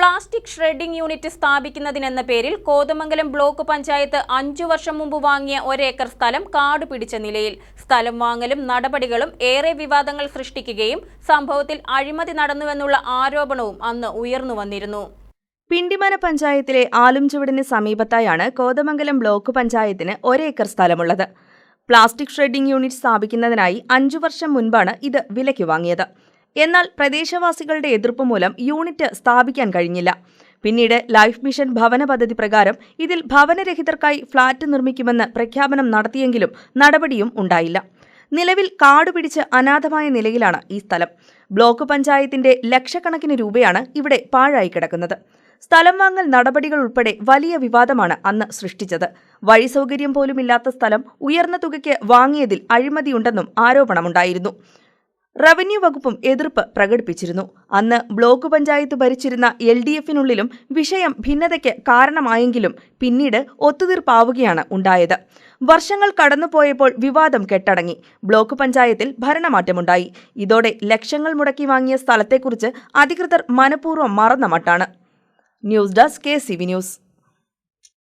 Plastic shredding unit സ്ഥാപിക്കുന്നതിനെന്ന പേരിൽ Kothamangalam block panchayat 5 വർഷം മുമ്പ് വാങ്ങിയ 1 ഏക്കർ സ്ഥലം കാട് പിടിച്ച നിലയിൽ. സ്ഥലം വാങ്ങലും നടപടികളും ഏറെ വിവാദങ്ങൾ സൃഷ്ടിക്കുകയും സംഭവത്തിൽ അഴിമതി നടന്നുവെന്നുള്ള ആരോപണവും അന്ന് ഉയർന്നു വന്നിരുന്നു. പിണ്ടിമന പഞ്ചായത്തിലെ ആലുംചുവടിന് സമീപത്തായാണ് കോതമംഗലം ബ്ലോക്ക് പഞ്ചായത്തിന് 1 ഏക്കർ സ്ഥലമുള്ളത്. പ്ലാസ്റ്റിക് ഷ്രെഡിംഗ് യൂണിറ്റ് സ്ഥാപിക്കുന്നതിനായി 5 വർഷം മുൻപാണ് ഇത് വിലയ്ക്ക് വാങ്ങിയത്. എന്നാൽ പ്രദേശവാസികളുടെ എതിർപ്പ് മൂലം യൂണിറ്റ് സ്ഥാപിക്കാൻ കഴിഞ്ഞില്ല. പിന്നീട് ലൈഫ് മിഷൻ ഭവന പദ്ധതി പ്രകാരം ഇതിൽ ഭവനരഹിതർക്കായി ഫ്ളാറ്റ് നിർമ്മിക്കുമെന്ന് പ്രഖ്യാപനം നടത്തിയെങ്കിലും നടപടിയും ഉണ്ടായില്ല. നിലവിൽ കാടുപിടിച്ച് അനാഥമായ നിലയിലാണ് ഈ സ്ഥലം. ബ്ലോക്ക് പഞ്ചായത്തിന്റെ ലക്ഷക്കണക്കിന് രൂപയാണ് ഇവിടെ പാഴായി കിടക്കുന്നത്. സ്ഥലം വാങ്ങൽ നടപടികൾ ഉൾപ്പെടെ വലിയ വിവാദമാണ് അന്ന് സൃഷ്ടിച്ചത്. വഴി സൗകര്യം പോലുമില്ലാത്ത സ്ഥലം ഉയർന്ന തുകയ്ക്ക് വാങ്ങിയതിൽ അഴിമതിയുണ്ടെന്നും ആരോപണമുണ്ടായിരുന്നു. റവന്യൂ വകുപ്പും എതിർപ്പ് പ്രകടിപ്പിച്ചിരുന്നു. അന്ന് ബ്ലോക്ക് പഞ്ചായത്ത് ഭരിച്ചിരുന്ന LDFനുള്ളിലും വിഷയം ഭിന്നതയ്ക്ക് കാരണമായെങ്കിലും പിന്നീട് ഒത്തുതീർപ്പാവുകയാണ് ഉണ്ടായത്. വർഷങ്ങൾ കടന്നുപോയപ്പോൾ വിവാദം കെട്ടടങ്ങി. ബ്ലോക്ക് പഞ്ചായത്തിൽ ഭരണമാറ്റമുണ്ടായി. ഇതോടെ ലക്ഷങ്ങൾ മുടക്കി വാങ്ങിയ സ്ഥലത്തെക്കുറിച്ച് അധികൃതർ മനഃപൂർവ്വം മറന്ന മട്ടാണ്. News desk KCV news.